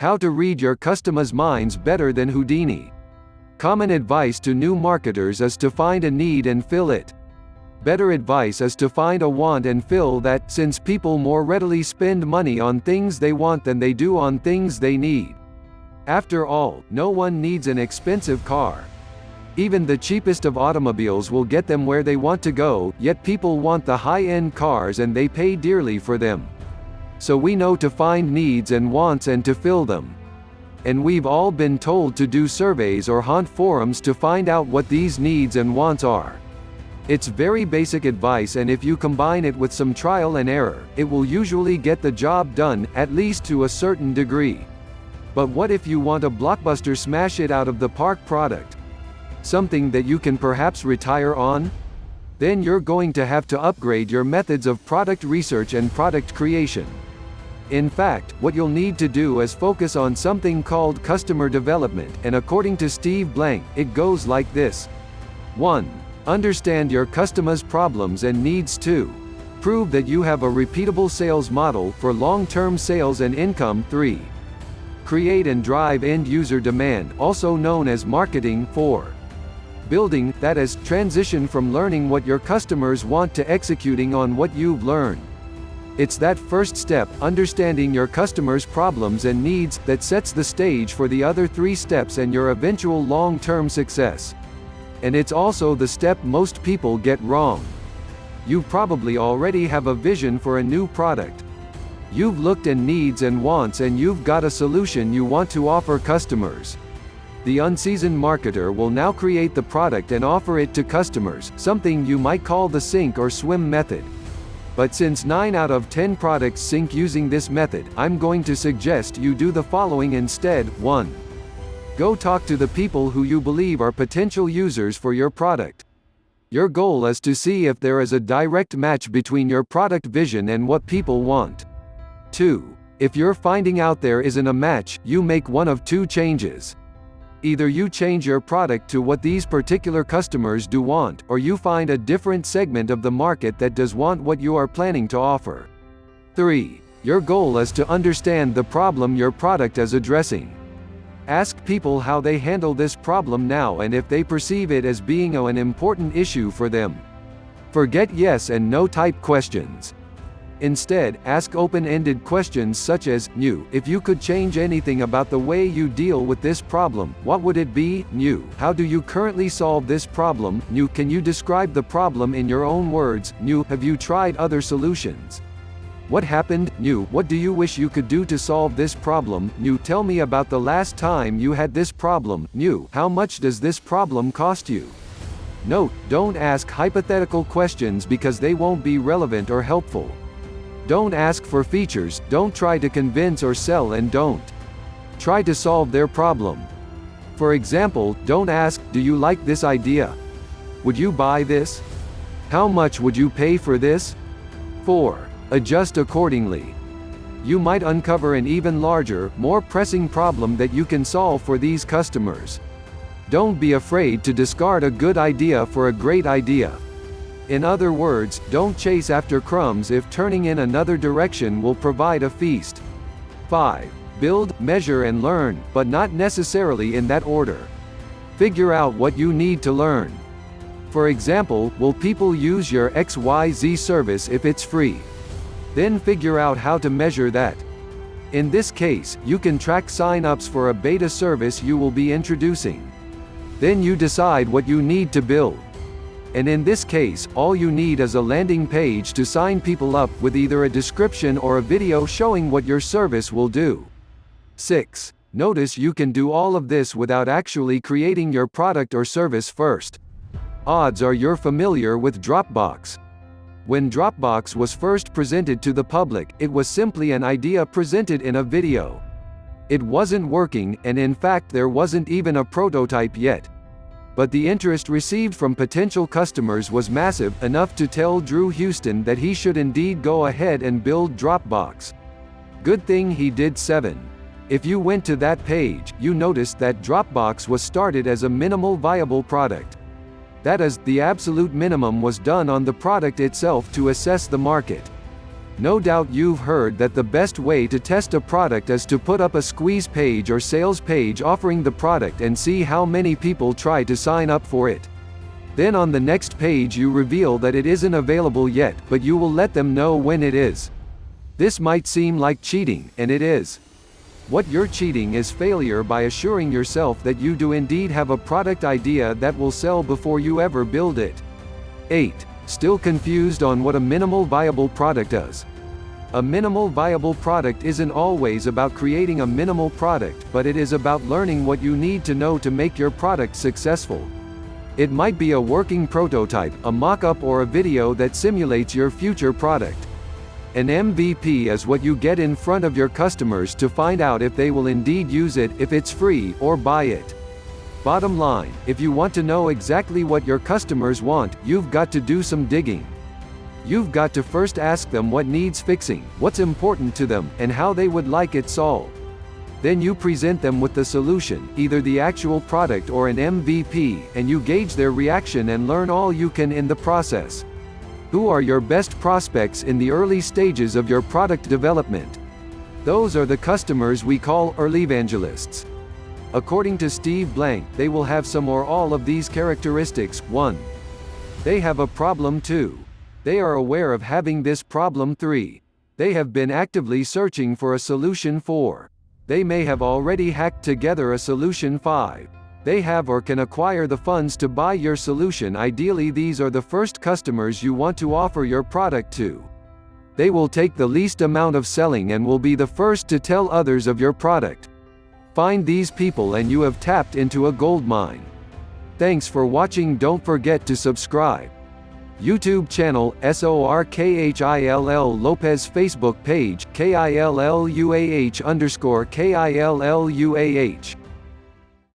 How to read your customers' minds better than Houdini. Common advice to new marketers is to find a need and fill it. Better advice is to find a want and fill that, since people more readily spend money on things they want than they do on things they need. After all, no one needs an expensive car. Even the cheapest of automobiles will get them where they want to go, yet people want the high-end cars and they pay dearly for them. So we know to find needs and wants and to fill them. And we've all been told to do surveys or haunt forums to find out what these needs and wants are. It's very basic advice, and if you combine it with some trial and error, it will usually get the job done, at least to a certain degree. But what if you want a blockbuster smash it out of the park product? Something that you can perhaps retire on? Then you're going to have to upgrade your methods of product research and product creation. In fact, what you'll need to do is focus on something called customer development, and according to Steve Blank, it goes like this. 1. Understand your customers' problems and needs. 2. Prove that you have a repeatable sales model for long-term sales and income. 3. Create and drive end-user demand, also known as marketing. 4. Building, that is, transition from learning what your customers want to executing on what you've learned. It's that first step, understanding your customers' problems and needs, that sets the stage for the other 3 steps and your eventual long-term success. And it's also the step most people get wrong. You probably already have a vision for a new product. You've looked at needs and wants and you've got a solution you want to offer customers. The unseasoned marketer will now create the product and offer it to customers, something you might call the sink or swim method. But since 9 out of 10 products sink using this method, I'm going to suggest you do the following instead. 1. Go talk to the people who you believe are potential users for your product. Your goal is to see if there is a direct match between your product vision and what people want. 2. If you're finding out there isn't a match, you make one of 2 changes. Either you change your product to what these particular customers do want, or you find a different segment of the market that does want what you are planning to offer. 3. Your goal is to understand the problem your product is addressing. Ask people how they handle this problem now and if they perceive it as being an important issue for them. Forget yes and no type questions. Instead, ask open-ended questions such as, New, if you could change anything about the way you deal with this problem, what would it be? New, how do you currently solve this problem? New, can you describe the problem in your own words? New, have you tried other solutions? What happened? New, what do you wish you could do to solve this problem? New, tell me about the last time you had this problem. New, how much does this problem cost you? Note, don't ask hypothetical questions because they won't be relevant or helpful. Don't ask for features, don't try to convince or sell, and don't try to solve their problem. For example, don't ask, do you like this idea? Would you buy this? How much would you pay for this? 4. Adjust accordingly. You might uncover an even larger, more pressing problem that you can solve for these customers. Don't be afraid to discard a good idea for a great idea. In other words, don't chase after crumbs if turning in another direction will provide a feast. 5. Build, measure and learn, but not necessarily in that order. Figure out what you need to learn. For example, will people use your XYZ service if it's free? Then figure out how to measure that. In this case, you can track sign-ups for a beta service you will be introducing. Then you decide what you need to build. And in this case, all you need is a landing page to sign people up, with either a description or a video showing what your service will do. 6. Notice you can do all of this without actually creating your product or service first. Odds are you're familiar with Dropbox. When Dropbox was first presented to the public, it was simply an idea presented in a video. It wasn't working, and in fact there wasn't even a prototype yet. But the interest received from potential customers was massive, enough to tell Drew Houston that he should indeed go ahead and build Dropbox. Good thing he did. 7. If you went to that page, you noticed that Dropbox was started as a minimal viable product. That is, the absolute minimum was done on the product itself to assess the market. No doubt you've heard that the best way to test a product is to put up a squeeze page or sales page offering the product and see how many people try to sign up for it. Then on the next page you reveal that it isn't available yet, but you will let them know when it is. This might seem like cheating, and it is. What you're cheating is failure by assuring yourself that you do indeed have a product idea that will sell before you ever build it. 8. Still confused on what a minimal viable product is? A minimal viable product isn't always about creating a minimal product, but it is about learning what you need to know to make your product successful. It might be a working prototype, a mock-up, or a video that simulates your future product. An MVP is what you get in front of your customers to find out if they will indeed use it, if it's free, or buy it. Bottom line, if you want to know exactly what your customers want, you've got to do some digging. You've got to first ask them what needs fixing, what's important to them, and how they would like it solved. Then you present them with the solution, either the actual product or an MVP, and you gauge their reaction and learn all you can in the process. Who are your best prospects in the early stages of your product development? Those are the customers we call early evangelists. According to Steve Blank, they will have some or all of these characteristics. 1. They have a problem. 2. They are aware of having this problem. 3. They have been actively searching for a solution. 4. They may have already hacked together a solution. 5. They have or can acquire the funds to buy your solution. Ideally, these are the first customers you want to offer your product to. They will take the least amount of selling and will be the first to tell others of your product. Find these people and you have tapped into a goldmine. Thanks for watching. Don't forget to subscribe. YouTube channel, SORKHILL Lopez. Facebook page, KILLUAH_KILLUAH.